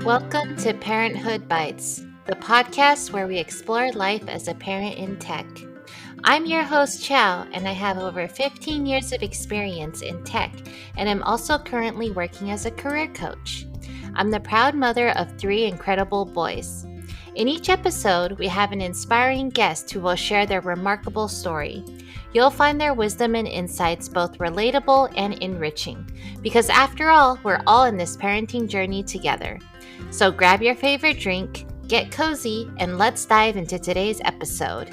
Welcome to Parenthood Bites, the podcast where we explore life as a parent in tech. I'm your host, Chow, and I have over 15 years of experience in tech, and I'm also currently working as a career coach. I'm the proud mother of 3 incredible boys. In each episode, we have an inspiring guest who will share their remarkable story. You'll find their wisdom and insights both relatable and enriching, because after all, we're all in this parenting journey together. So grab your favorite drink, get cozy, and let's dive into today's episode.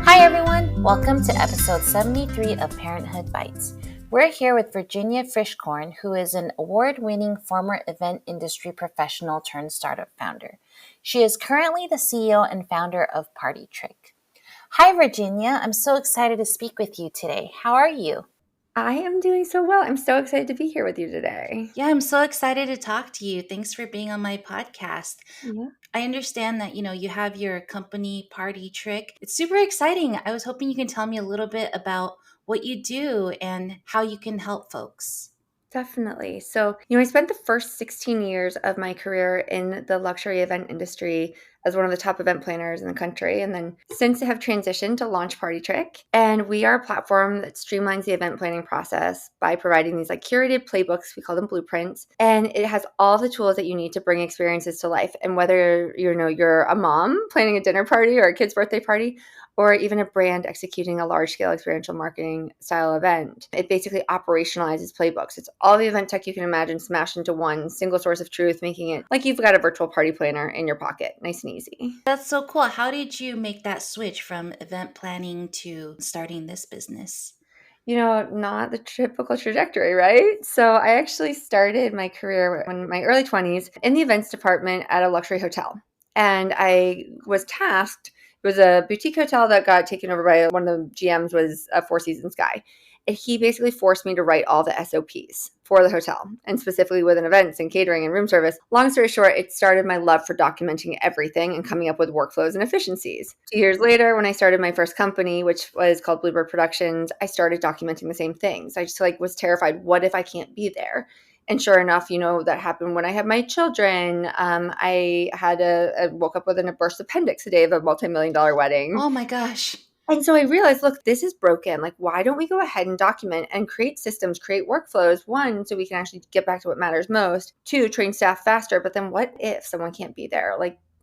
Hi everyone, welcome to episode 73 of Parenthood Bites. We're here with Virginia Frischkorn, who is an award-winning former event industry professional turned startup founder. She is currently the CEO and founder of Partytrick. Hi Virginia, I'm so excited to speak with you today. How are you? I am doing so well. I'm so excited to be here with you today. Yeah, I'm so excited to talk to you. Thanks for being on my podcast. Yeah. I understand that, you have your company Partytrick. It's super exciting. I was hoping you can tell me a little bit about what you do and how you can help folks. Definitely. So, I spent the first 16 years of my career in the luxury event industry as one of the top event planners in the country. And then since I have transitioned to launch Partytrick. And we are a platform that streamlines the event planning process by providing these curated playbooks, we call them blueprints. And it has all the tools that you need to bring experiences to life. And whether you're a mom planning a dinner party or a kid's birthday party, or even a brand executing a large-scale experiential marketing style event. It basically operationalizes playbooks. It's all the event tech you can imagine smashed into one single source of truth, making it like you've got a virtual party planner in your pocket. Nice and easy. That's so cool. How did you make that switch from event planning to starting this business? Not the typical trajectory, right? So I actually started my career in my early 20s in the events department at a luxury hotel. And I was tasked. It was a boutique hotel that got taken over by one of the GMs, was a Four Seasons guy. And he basically forced me to write all the SOPs for the hotel, and specifically within events and catering and room service. Long story short, it started my love for documenting everything and coming up with workflows and efficiencies. 2 years later, when I started my first company, which was called Bluebird Productions, I started documenting the same things. I just was terrified. What if I can't be there? And sure enough, that happened when I had my children. I had woke up with a burst appendix the day of a multi-million-dollar wedding. Oh my gosh. And so I realized, look, this is broken. Why don't we go ahead and document and create systems, create workflows? 1, so we can actually get back to what matters most. 2, train staff faster. But then what if someone can't be there?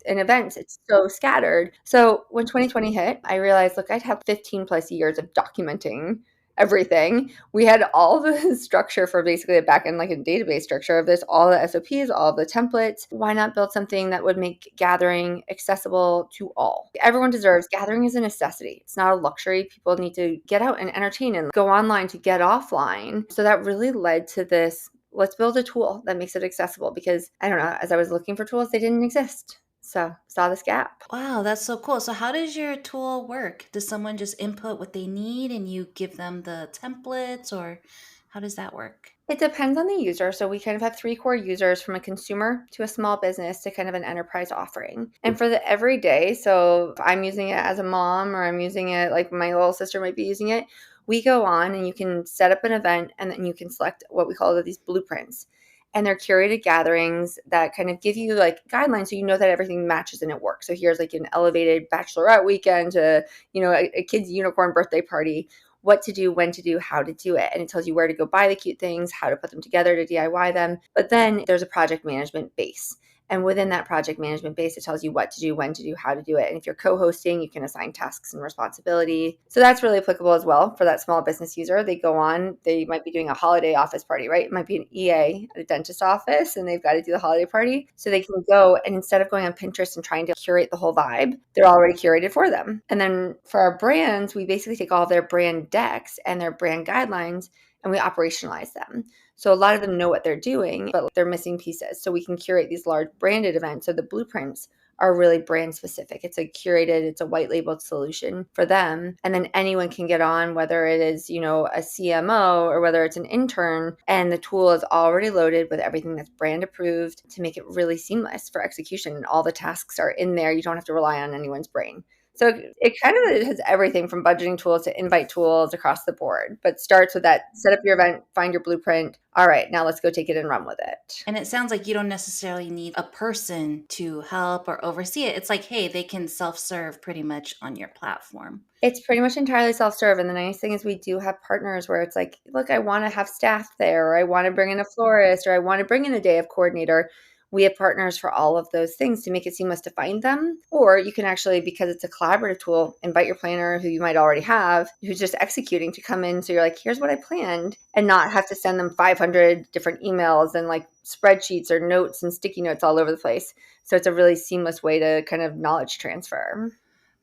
In events, it's so scattered. So when 2020 hit, I realized, look, I'd have 15 plus years of documenting everything. We had all the structure for basically a backend, a database structure of this, all the SOPs, all the templates. Why not build something that would make gathering accessible to all? Everyone deserves. Gathering is a necessity. It's not a luxury. People need to get out and entertain and go online to get offline. So that really led to this, let's build a tool that makes it accessible, because I don't know, as I was looking for tools, they didn't exist. So saw this gap. Wow, that's so cool. So how does your tool work? Does someone just input what they need and you give them the templates, or how does that work? It depends on the user. So we kind of have 3 core users, from a consumer to a small business to kind of an enterprise offering. And for the everyday, so if I'm using it as a mom, or I'm using it like my little sister might be using it, we go on and you can set up an event, and then you can select what we call these blueprints. And they're curated gatherings that kind of give you guidelines, so you know that everything matches and it works. So here's an elevated bachelorette weekend to, a kid's unicorn birthday party, what to do, when to do, how to do it. And it tells you where to go buy the cute things, how to put them together to DIY them. But then there's a project management base. And within that project management base, it tells you what to do, when to do, how to do it. And if you're co-hosting, you can assign tasks and responsibility. So that's really applicable as well for that small business user. They go on, they might be doing a holiday office party, right? It might be an EA at a dentist office, and they've got to do the holiday party. So they can go, and instead of going on Pinterest and trying to curate the whole vibe, they're already curated for them. And then for our brands, we basically take all of their brand decks and their brand guidelines, and we operationalize them. So a lot of them know what they're doing, but they're missing pieces. So we can curate these large branded events. So the blueprints are really brand specific. It's it's a white labeled solution for them. And then anyone can get on, whether it is, a CMO or whether it's an intern, and the tool is already loaded with everything that's brand approved to make it really seamless for execution. And all the tasks are in there. You don't have to rely on anyone's brain. So it kind of has everything from budgeting tools to invite tools across the board, but starts with that: set up your event, find your blueprint. All right, now let's go take it and run with it. And it sounds like you don't necessarily need a person to help or oversee it. It's like, hey, they can self-serve pretty much on your platform. It's pretty much entirely self-serve. And the nice thing is we do have partners where it's like, look, I want to have staff there, or I want to bring in a florist, or I want to bring in a day of coordinator. We have partners for all of those things to make it seamless to find them. Or you can actually, because it's a collaborative tool, invite your planner who you might already have, who's just executing, to come in. So you're like, here's what I planned, and not have to send them 500 different emails and like spreadsheets or notes and sticky notes all over the place. So it's a really seamless way to kind of knowledge transfer.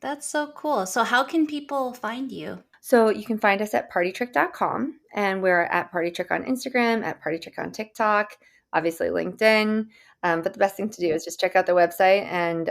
That's so cool. So how can people find you? So you can find us at partytrick.com, and we're at Partytrick on Instagram, at Partytrick on TikTok, obviously LinkedIn. But the best thing to do is just check out the website and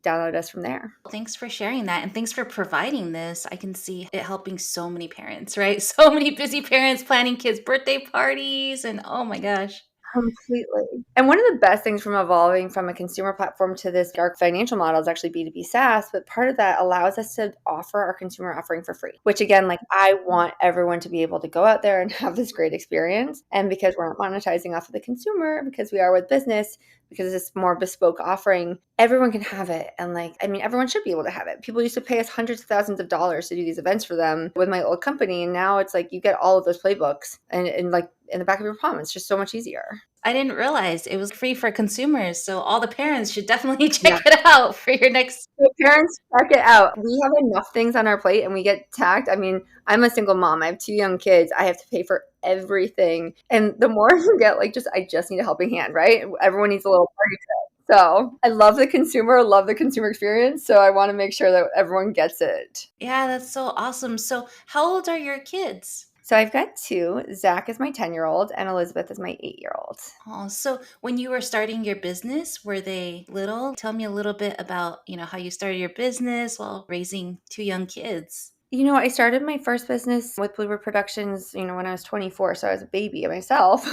download us from there. Thanks for sharing that. And thanks for providing this. I can see it helping so many parents, right? So many busy parents planning kids' birthday parties. And oh my gosh. Completely. And one of the best things from evolving from a consumer platform to this dark financial model is actually B2B SaaS. But part of that allows us to offer our consumer offering for free, which again, like, I want everyone to be able to go out there and have this great experience. And because we're not monetizing off of the consumer, because we are with business, because it's more bespoke offering, everyone can have it. And like, I mean, everyone should be able to have it. People used to pay us hundreds of thousands of dollars to do these events for them with my old company. And now it's like, you get all of those playbooks and like in the back of your palm. It's just so much easier. I didn't realize it was free for consumers. So all the parents should definitely check it out for your next. So parents, check it out. We have enough things on our plate and we get tagged. I mean, I'm a single mom. I have 2 young kids. I have to pay for everything. And the more you get, like, I just need a helping hand, right? Everyone needs a little party trick. So I love the consumer experience. So I want to make sure that everyone gets it. Yeah, that's so awesome. So how old are your kids? So I've got 2. Zach is my 10-year-old and Elizabeth is my 8-year-old. Oh, so when you were starting your business, were they little? Tell me a little bit about, how you started your business while raising 2 young kids. I started my first business with Bluebird Productions, when I was 24. So I was a baby myself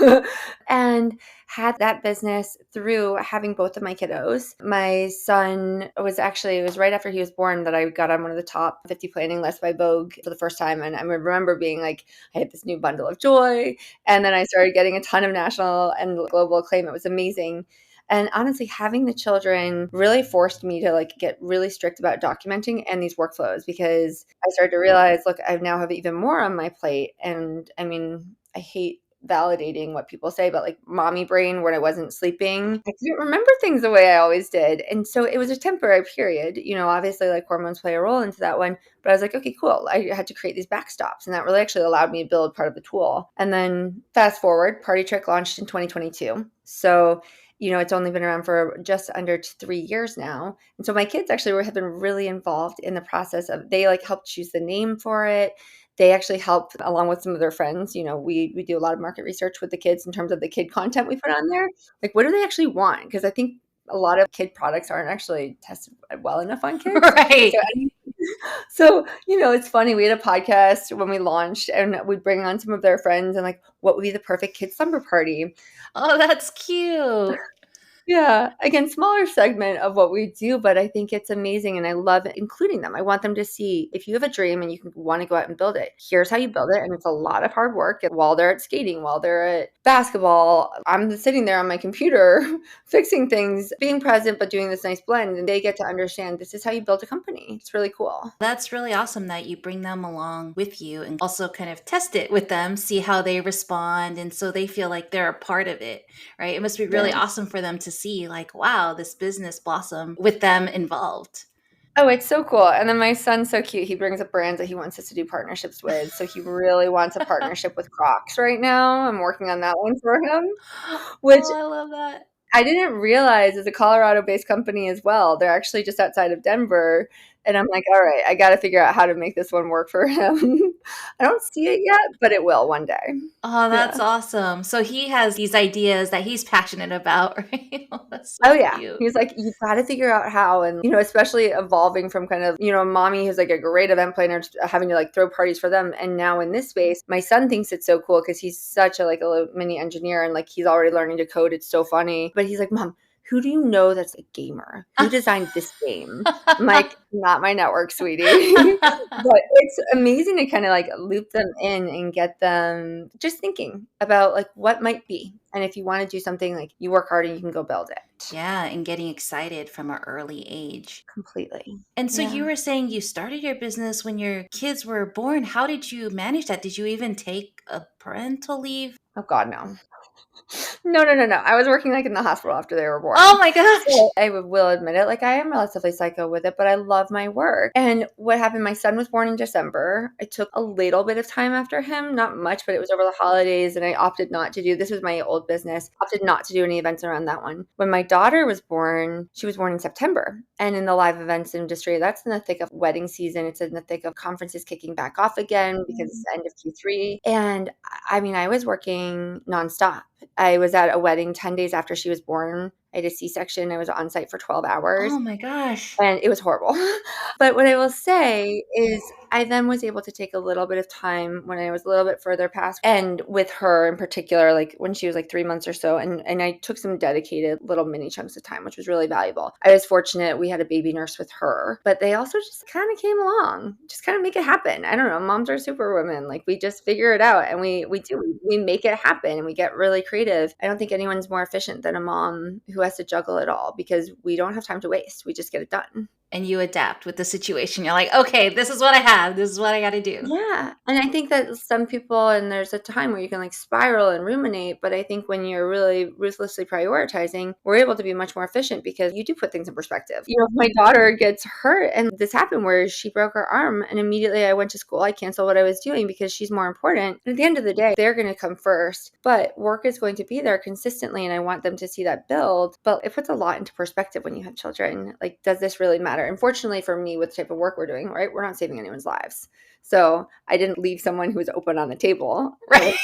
and had that business through having both of my kiddos. My son it was right after he was born that I got on one of the top 50 planning lists by Vogue for the first time. And I remember being like, I had this new bundle of joy. And then I started getting a ton of national and global acclaim. It was amazing. And honestly, having the children really forced me to like get really strict about documenting and these workflows, because I started to realize, look, I now have even more on my plate. And I mean, I hate validating what people say, but like mommy brain, when I wasn't sleeping, I didn't remember things the way I always did. And so it was a temporary period, obviously like hormones play a role into that one, but I was like, okay, cool. I had to create these backstops, and that really actually allowed me to build part of the tool. And then fast forward, Partytrick launched in 2022. So it's only been around for just under 3 years now. And so my kids actually have been really involved in the process of, they like helped choose the name for it. They actually help along with some of their friends. We do a lot of market research with the kids in terms of the kid content we put on there. Like, what do they actually want? Because I think a lot of kid products aren't actually tested well enough on kids. Right. So, it's funny. We had a podcast when we launched, and we'd bring on some of their friends and like, what would be the perfect kid slumber party? Oh, that's cute. Yeah. Again, smaller segment of what we do, but I think it's amazing and I love including them. I want them to see, if you have a dream and you want to go out and build it, here's how you build it. And it's a lot of hard work. While they're at skating, while they're at basketball, I'm sitting there on my computer fixing things, being present, but doing this nice blend. And they get to understand this is how you build a company. It's really cool. That's really awesome that you bring them along with you and also kind of test it with them, see how they respond. And so they feel like they're a part of it, right? It must be really awesome for them to see like, wow, this business blossom with them involved. Oh, it's so cool. And then my son's so cute. He brings up brands that he wants us to do partnerships with. So he really wants a partnership with Crocs right now. I'm working on that one for him, which I love that. I didn't realize is a Colorado-based company as well. They're actually just outside of Denver. And I'm like, all right, I got to figure out how to make this one work for him. I don't see it yet, but it will one day. Oh, that's awesome. So he has these ideas that he's passionate about, right? That's so cute. He's like, you've got to figure out how. And, especially evolving from kind of, a mommy who's like a great event planner, having to like throw parties for them. And now in this space, my son thinks it's so cool because he's such a little mini engineer and like he's already learning to code. It's so funny. But he's like, Mom, who do you know that's a gamer? Who designed this game? I'm like, not my network, sweetie. But it's amazing to kind of like loop them in and get them just thinking about like what might be. And if you want to do something, like you work hard and you can go build it. Yeah, and getting excited from an early age. Completely. And so you Yeah. were saying you started your business when your kids were born. How did you manage that? Did you even take a parental leave? Oh God, no. No. I was working like in the hospital after they were born. Oh my gosh. So I will admit it, like I am relatively psycho with it, but I love my work. And what happened, my son was born in December. I took a little bit of time after him, not much, but it was over the holidays and I opted not to do, this was my old business, opted not to do any events around that one. When my daughter was born, she was born in September. And in the live events industry, that's in the thick of wedding season. It's in the thick of conferences kicking back off again because it's the end of Q3. And I mean, I was working nonstop. I was at a wedding 10 days after she was born. I had a C-section. I was on site for 12 hours. Oh my gosh. And it was horrible. But what I will say is I then was able to take a little bit of time when I was a little bit further past, and with her in particular, like when she was like 3 months or so, and I took some dedicated little mini chunks of time, which was really valuable. I was fortunate we had a baby nurse with her, but they also just kind of came along, just kind of make it happen. I don't know, moms are superwomen. Like we just figure it out and we make it happen and we get really creative. I don't think anyone's more efficient than a mom who has to juggle it all because we don't have time to waste. We just get it done. And you adapt with the situation. You're like, okay, this is what I have. This is what I got to do. Yeah. And I think that some people, and there's a time where you can like spiral and ruminate, but I think when you're really ruthlessly prioritizing, we're able to be much more efficient because you do put things in perspective. You know, if my daughter gets hurt, and this happened where she broke her arm and immediately I went to school, I canceled what I was doing because she's more important. And at the end of the day, they're going to come first, but work is going to be there consistently. And I want them to see that build, but it puts a lot into perspective when you have children. Like, does this really matter? Unfortunately for me, with the type of work we're doing, right, we're not saving anyone's lives. So I didn't leave someone who was open on the table. Right.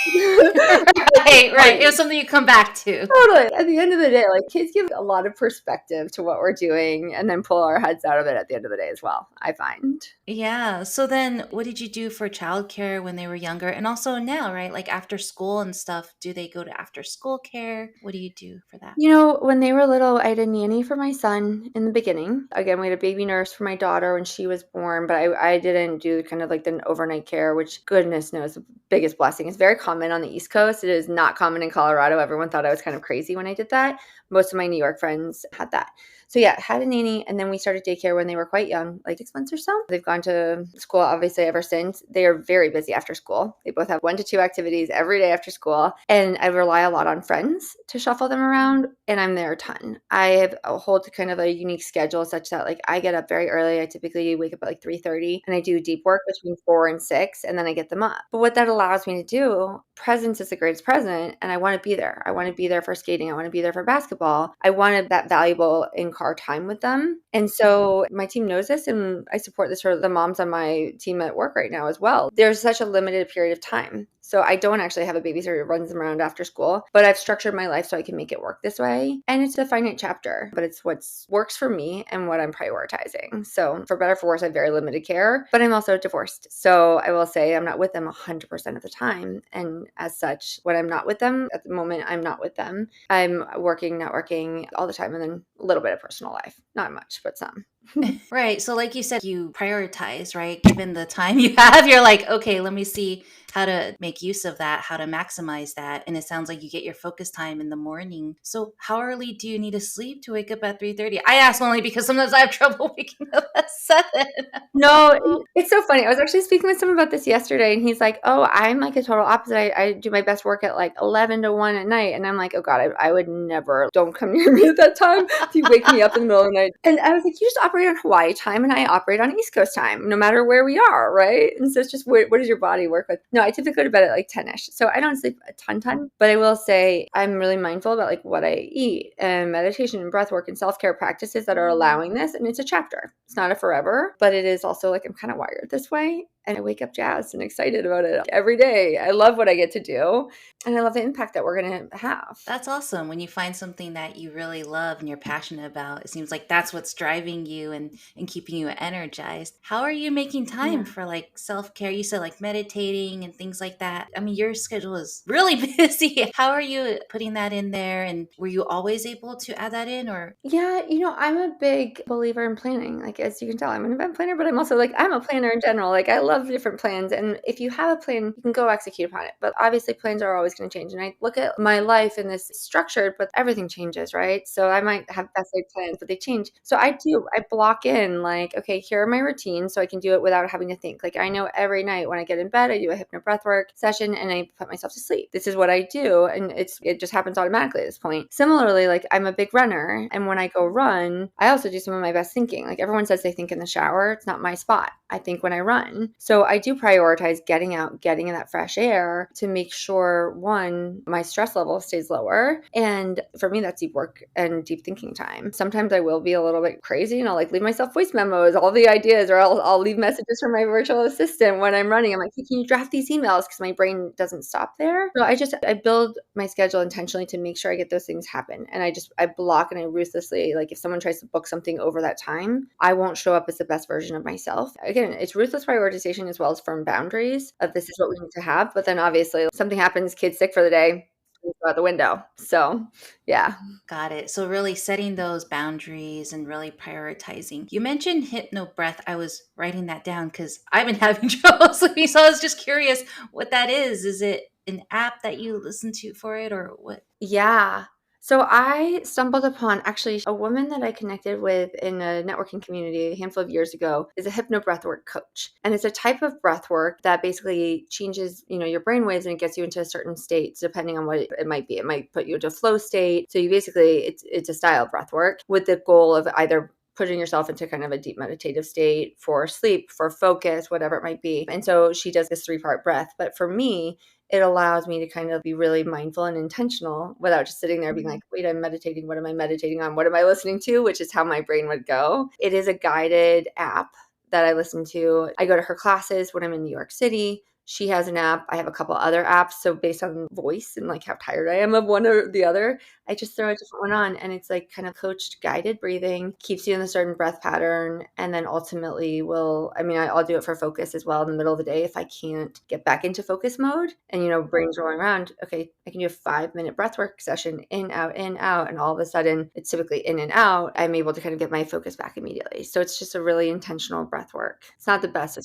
right. It was something you come back to. Totally. At the end of the day, like kids give a lot of perspective to what we're doing and then pull our heads out of it at the end of the day as well, I find. Yeah. So then what did you do for childcare when they were younger? And also now, right? Like after school and stuff, do they go to after school care? What do you do for that? You know, when they were little, I had a nanny for my son in the beginning. Again, we had a baby nurse for my daughter when she was born, but I didn't do kind of like the overnight care, which goodness knows the biggest blessing. It's very common on the East Coast. It is not common in Colorado. Everyone thought I was kind of crazy when I did that. Most of my New York friends had that. So yeah, had a nanny, and then we started daycare when they were quite young, like 6 months or so. They've gone to school obviously ever since. They are very busy after school. They both have 1 to 2 activities every day after school, and I rely a lot on friends to shuffle them around, and I'm there a ton. I have a hold kind of a unique schedule such that like I get up very early. I typically wake up at like 3:30, and I do deep work between 4 and 6, and then I get them up. But what that allows me to do, presence is the greatest present, and I want to be there. I want to be there for skating. I want to be there for basketball. I wanted that valuable in-car time with them. And so my team knows this, and I support this for the moms on my team at work right now as well. There's such a limited period of time. So I don't actually have a babysitter who runs them around after school, but I've structured my life so I can make it work this way. And it's a finite chapter, but it's what works for me and what I'm prioritizing. So for better or for worse, I have very limited care, but I'm also divorced. So I will say I'm not with them 100% of the time. And as such, when I'm not with them, at the moment, I'm not with them. I'm working, not working all the time, and then a little bit of personal life. Not much, but some. Right. So like you said, you prioritize, right? Given the time you have, you're like, okay, let me see how to make use of that, how to maximize that. And it sounds like you get your focus time in the morning. So how early do you need to sleep to wake up at 3:30? I ask only because sometimes I have trouble waking up at 7. No, it's so funny. I was actually speaking with someone about this yesterday, and he's like, oh, I'm like a total opposite. I do my best work at like 11 to 1 at night. And I'm like, oh God, I would never, don't come near me at that time if you wake me up in the middle of the night. And I was like, you just operate on Hawaii time and I operate on East Coast time, no matter where we are, right? And so it's just, what does your body work with? No, I typically go to bed at like 10-ish. So I don't sleep a ton, but I will say I'm really mindful about like what I eat and meditation and breath work and self-care practices that are allowing this. And it's a chapter. It's not a forever, but it is also like I'm kind of wired this way. And I wake up jazzed and excited about it every day. I love what I get to do. And I love the impact that we're going to have. That's awesome. When you find something that you really love and you're passionate about, it seems like that's what's driving you and keeping you energized. How are you making time for like self-care? You said like meditating and things like that. I mean, your schedule is really busy. How are you putting that in there? And were you always able to add that in or? Yeah, I'm a big believer in planning. Like, as you can tell, I'm an event planner, but I'm also like, I'm a planner in general. Like, I love different plans. And if you have a plan, you can go execute upon it. But obviously, plans are always going to change. And I look at my life in this structured, but everything changes, right? So I might have best laid plans, but they change. So I block in like, okay, here are my routines so I can do it without having to think. Like, I know every night when I get in bed, I do a hypno breathwork session and I put myself to sleep. This is what I do. And it just happens automatically at this point. Similarly, like, I'm a big runner. And when I go run, I also do some of my best thinking. Like, everyone says they think in the shower. It's not my spot. I think when I run. So I do prioritize getting out, getting in that fresh air to make sure, one, my stress level stays lower. And for me, that's deep work and deep thinking time. Sometimes I will be a little bit crazy and I'll like leave myself voice memos, all the ideas, or I'll leave messages from my virtual assistant when I'm running. I'm like, hey, can you draft these emails? Because my brain doesn't stop there. So I build my schedule intentionally to make sure I get those things happen. And I block and I ruthlessly, like, if someone tries to book something over that time, I won't show up as the best version of myself. Again, it's ruthless prioritization as well as firm boundaries of this is what we need to have. But then obviously something happens, kid's sick for the day, go out the window. So yeah. Got it. So really setting those boundaries and really prioritizing. You mentioned hypno breath. I was writing that down because I've been having trouble sleeping. So I was just curious what that is. Is it an app that you listen to for it or what? Yeah. So I stumbled upon actually a woman that I connected with in a networking community a handful of years ago is a hypno breathwork coach. And it's a type of breathwork that basically changes, your brain waves and it gets you into a certain state depending on what it might be. It might put you into a flow state. So you basically, it's a style of breathwork with the goal of either putting yourself into kind of a deep meditative state for sleep, for focus, whatever it might be. And so she does this 3-part breath. But for me, it allows me to kind of be really mindful and intentional without just sitting there being like, wait, I'm meditating. What am I meditating on? What am I listening to? Which is how my brain would go. It is a guided app that I listen to. I go to her classes when I'm in New York City. She has an app. I have a couple other apps. So based on voice and like how tired I am of one or the other, I just throw a different one on. And it's like kind of coached guided breathing, keeps you in a certain breath pattern. And then ultimately I'll do it for focus as well in the middle of the day if I can't get back into focus mode and, brain's rolling around. Okay, I can do a 5-minute breathwork session, in, out. And all of a sudden it's typically in and out. I'm able to kind of get my focus back immediately. So it's just a really intentional breath work. It's not the best.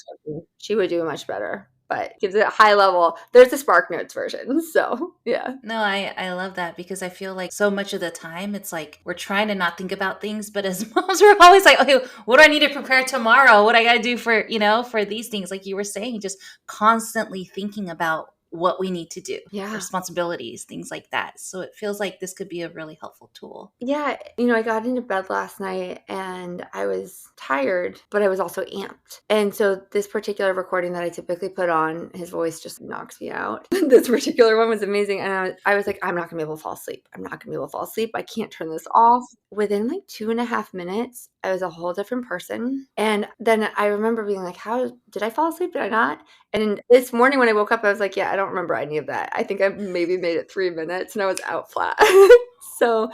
She would do much better, but gives it a high level. There's the Spark Notes version. So yeah. No, I love that because I feel like so much of the time it's like we're trying to not think about things, but as moms we're always like, okay, what do I need to prepare tomorrow? What I got to do for these things, like you were saying, just constantly thinking about what we need to do, responsibilities, things like that. So it feels like this could be a really helpful tool. Yeah. I got into bed last night and I was tired, but I was also amped. And so this particular recording that I typically put on, his voice just knocks me out. This particular one was amazing. And I was like, I'm not going to be able to fall asleep. I'm not going to be able to fall asleep. I can't turn this off. Within like 2.5 minutes, I was a whole different person. And then I remember being like, how did I fall asleep? Did I not? And this morning when I woke up, I was like, yeah, I don't remember any of that. I think I maybe made it 3 minutes and I was out flat. So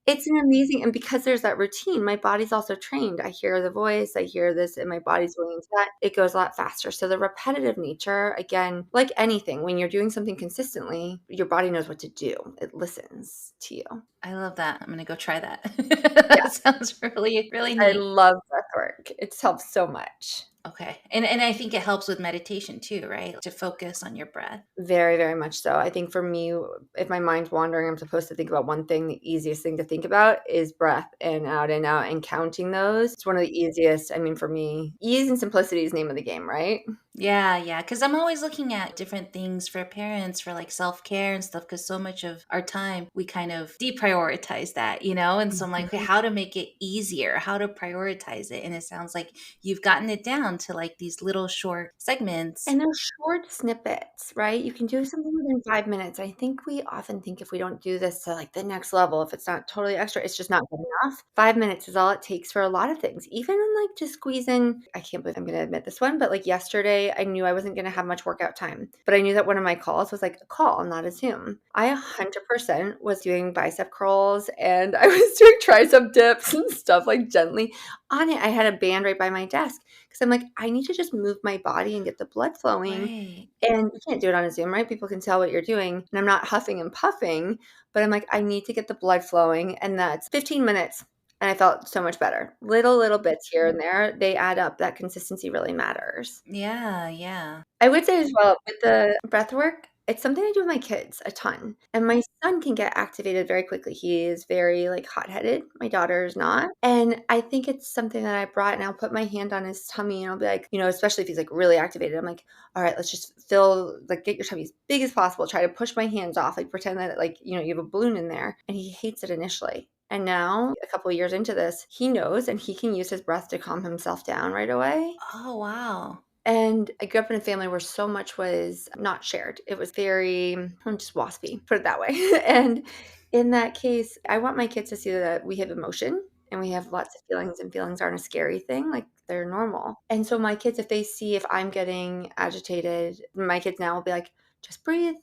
it's an amazing, and because there's that routine, my body's also trained. I hear the voice, I hear this, and my body's going into that. It goes a lot faster. So the repetitive nature, again, like anything, when you're doing something consistently, your body knows what to do. It listens to you. I love that. I'm going to go try that. That sounds really, really neat. I love breath work. It's helped so much. Okay. And I think it helps with meditation too, right? To focus on your breath. Very, very much so. I think for me, if my mind's wandering, I'm supposed to think about one thing. The easiest thing to think about is breath in, out, and counting those. It's one of the easiest. For me, ease and simplicity is name of the game, right? Yeah. Because I'm always looking at different things for parents for like self-care and stuff. Because so much of our time, we kind of deprioritize that, And so I'm like, okay, how to make it easier, how to prioritize it. And it sounds like you've gotten it down down to like these little short segments. And they're short snippets, right? You can do something within 5 minutes. I think we often think if we don't do this to like the next level, if it's not totally extra, it's just not good enough. 5 minutes is all it takes for a lot of things. Even in like just squeeze in, I can't believe I'm going to admit this one, but like yesterday, I knew I wasn't going to have much workout time, but I knew that one of my calls was like a call, not a Zoom. I 100% was doing bicep curls and I was doing tricep dips and stuff like gently on it. I had a band right by my desk because I'm like, I need to just move my body and get the blood flowing. Right. And you can't do it on a Zoom, right? People can tell what you're doing. And I'm not huffing and puffing, but I'm like, I need to get the blood flowing. And that's 15 minutes. And I felt so much better. Little bits here and there, they add up. That consistency really matters. Yeah, yeah. I would say as well with the breath work, it's something I do with my kids a ton. And my son can get activated very quickly. He is very like hot-headed. My daughter is not. And I think it's something that I brought and I'll put my hand on his tummy and I'll be like, especially if he's like really activated. I'm like, all right, let's just get your tummy as big as possible. Try to push my hands off, like pretend that like, you have a balloon in there. And he hates it initially. And now, a couple of years into this, he knows and he can use his breath to calm himself down right away. Oh, wow. And I grew up in a family where so much was not shared. It was very just waspy, put it that way. And in that case, I want my kids to see that we have emotion and we have lots of feelings, and feelings aren't a scary thing. Like they're normal. And so my kids, if they see if I'm getting agitated, my kids now will be like, just breathe.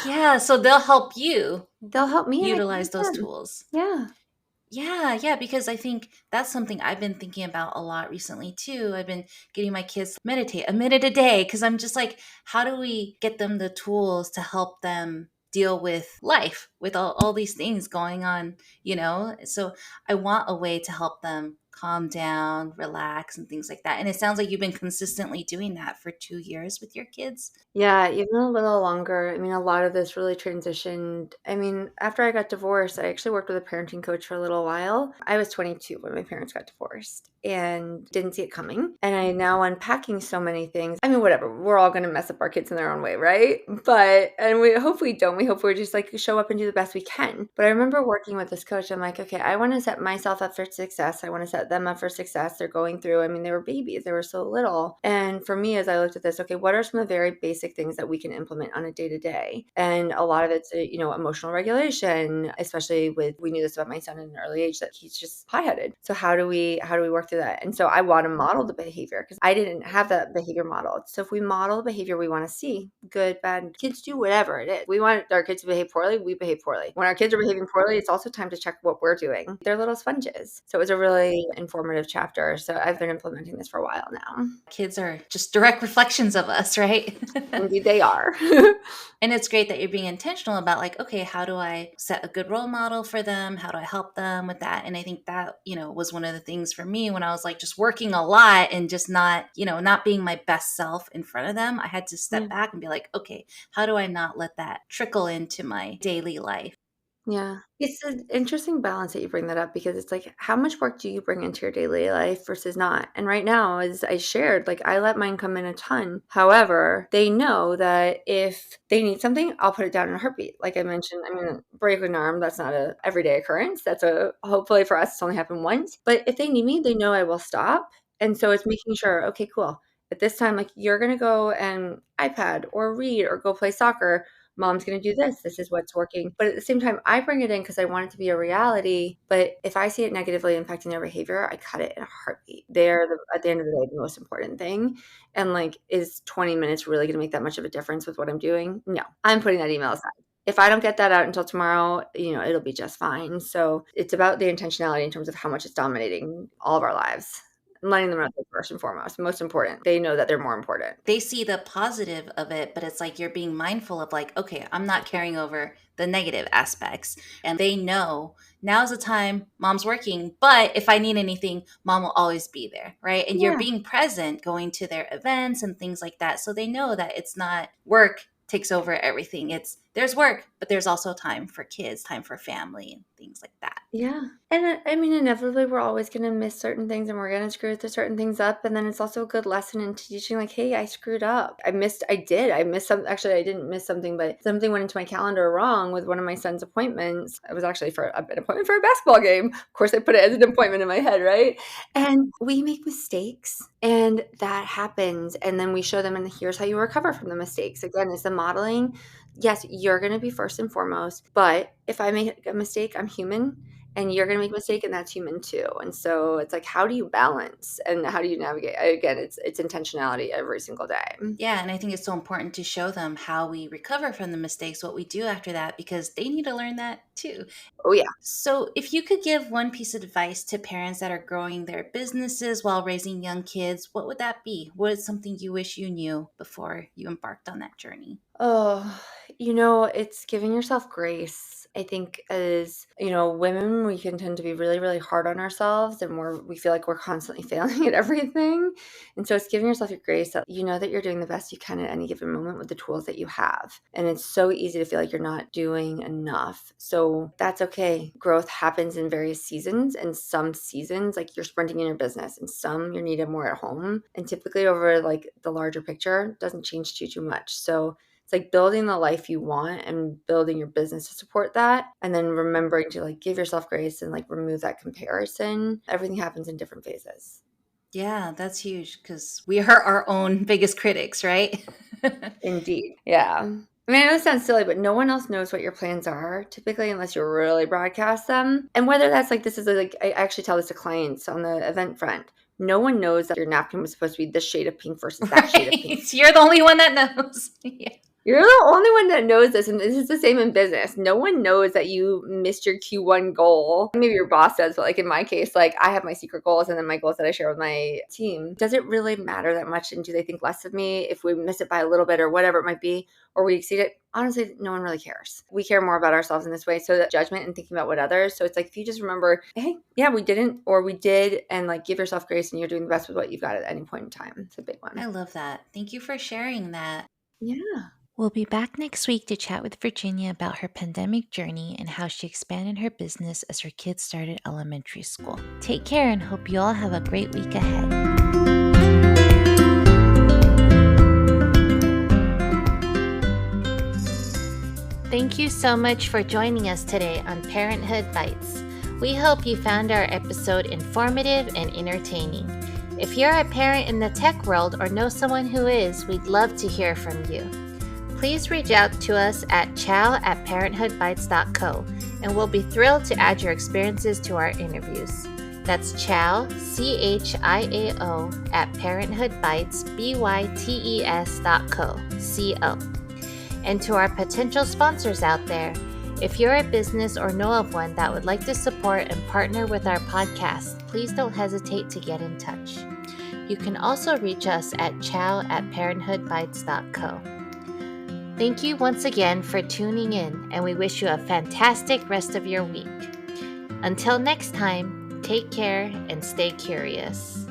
Yeah, so they'll help you They'll help me utilize those them. tools. Yeah. Yeah, because I think that's something I've been thinking about a lot recently too. I've been getting my kids to meditate a minute a day because I'm just like, how do we get them the tools to help them deal with life, with all these things going on, So I want a way to help them calm down, relax, and things like that. And it sounds like you've been consistently doing that for 2 years with your kids. Yeah, even a little longer. I mean, a lot of this really transitioned. I mean, after I got divorced, I actually worked with a parenting coach for a little while. I was 22 when my parents got divorced and didn't see it coming. And I now unpacking so many things. I mean, whatever. We're all going to mess up our kids in their own way, right? And we hope we don't. We hope we're just like show up and do the best we can. But I remember working with this coach. I'm like, okay, I want to set myself up for success. I want to set them up for success. They're going through, I mean, they were babies. They were so little. And for me, as I looked at this, okay, what are some of the very basic things that we can implement on a day-to-day? And a lot of it's emotional regulation, especially we knew this about my son at an early age, that he's just hot-headed. So how do we work through that? And so I want to model the behavior because I didn't have that behavior modeled. So if we model the behavior we want to see, good, bad, kids do whatever it is. We want our kids to behave poorly, we behave poorly. When our kids are behaving poorly, it's also time to check what we're doing. They're little sponges. So it was a really informative chapter. So I've been implementing this for a while now. Kids are just direct reflections of us, right? Indeed, they are. And it's great that you're being intentional about like, okay, how do I set a good role model for them? How do I help them with that? And I think that, was one of the things for me when I was like just working a lot and just not being my best self in front of them. I had to step back and be like, okay, how do I not let that trickle into my daily life? Yeah. It's an interesting balance that you bring that up because it's like, how much work do you bring into your daily life versus not? And right now, as I shared, like I let mine come in a ton. However, they know that if they need something, I'll put it down in a heartbeat. Like I mentioned, I mean, break an arm, that's not a everyday occurrence. Hopefully for us, it's only happened once. But if they need me, they know I will stop. And so it's making sure, okay, cool. At this time, like you're going to go and iPad or read or go play soccer. Mom's going to do this. This is what's working. But at the same time, I bring it in because I want it to be a reality. But if I see it negatively impacting their behavior, I cut it in a heartbeat. At the end of the day, the most important thing. And like, is 20 minutes really going to make that much of a difference with what I'm doing? No, I'm putting that email aside. If I don't get that out until tomorrow, it'll be just fine. So it's about the intentionality in terms of how much it's dominating all of our lives. Letting them know first and foremost, most important. They know that they're more important. They see the positive of it, but it's like you're being mindful of like, okay, I'm not carrying over the negative aspects. And they know now's the time, mom's working, but if I need anything, mom will always be there, right? And you're being present, going to their events and things like that. So they know that it's not work takes over everything. It's there's work, but there's also time for kids, time for family, and things like that. Yeah. And I mean, inevitably, we're always going to miss certain things and we're going to screw certain things up. And then it's also a good lesson in teaching, like, hey, I screwed up. I missed some. Actually, I didn't miss something, but something went into my calendar wrong with one of my son's appointments. It was actually for an appointment for a basketball game. Of course, I put it as an appointment in my head, right? And we make mistakes and that happens. And then we show them, and here's how you recover from the mistakes. Again, it's the modeling. Yes, you're going to be first and foremost, but if I make a mistake, I'm human. And you're going to make a mistake, and that's human too. And so it's like, how do you balance and how do you navigate? Again, it's intentionality every single day. Yeah, and I think it's so important to show them how we recover from the mistakes, what we do after that, because they need to learn that too. Oh, yeah. So if you could give one piece of advice to parents that are growing their businesses while raising young kids, what would that be? What is something you wish you knew before you embarked on that journey? Oh, it's giving yourself grace. I think as, women, we can tend to be really, really hard on ourselves and we feel like we're constantly failing at everything. And so it's giving yourself your grace that you know that you're doing the best you can at any given moment with the tools that you have. And it's so easy to feel like you're not doing enough. So that's okay. Growth happens in various seasons, and some seasons, like you're sprinting in your business, and some you're needed more at home. And typically over like the larger picture doesn't change too much. So it's like building the life you want and building your business to support that. And then remembering to like give yourself grace and like remove that comparison. Everything happens in different phases. Yeah, that's huge because we are our own biggest critics, right? Indeed. Yeah. I mean, I know it sounds silly, but no one else knows what your plans are typically unless you really broadcast them. And whether that's like, I actually tell this to clients on the event front. No one knows that your napkin was supposed to be this shade of pink versus that shade of pink. You're the only one that knows. Yeah. You're the only one that knows this, and this is the same in business. No one knows that you missed your Q1 goal. Maybe your boss does, but like in my case, like I have my secret goals and then my goals that I share with my team. Does it really matter that much, and do they think less of me if we miss it by a little bit or whatever it might be, or we exceed it? Honestly, no one really cares. We care more about ourselves in this way. So that judgment and thinking about what others. So it's like, if you just remember, hey, yeah, we didn't, or we did, and like give yourself grace, and you're doing the best with what you've got at any point in time. It's a big one. I love that. Thank you for sharing that. Yeah. We'll be back next week to chat with Virginia about her pandemic journey and how she expanded her business as her kids started elementary school. Take care and hope you all have a great week ahead. Thank you so much for joining us today on Parenthood Bites. We hope you found our episode informative and entertaining. If you're a parent in the tech world or know someone who is, we'd love to hear from you. Please reach out to us at chow@parenthoodbites.co, and we'll be thrilled to add your experiences to our interviews. That's chow, CHIAO, @parenthoodbites.co. And to our potential sponsors out there, if you're a business or know of one that would like to support and partner with our podcast, please don't hesitate to get in touch. You can also reach us at chow@parenthoodbites.co. Thank you once again for tuning in, and we wish you a fantastic rest of your week. Until next time, take care and stay curious.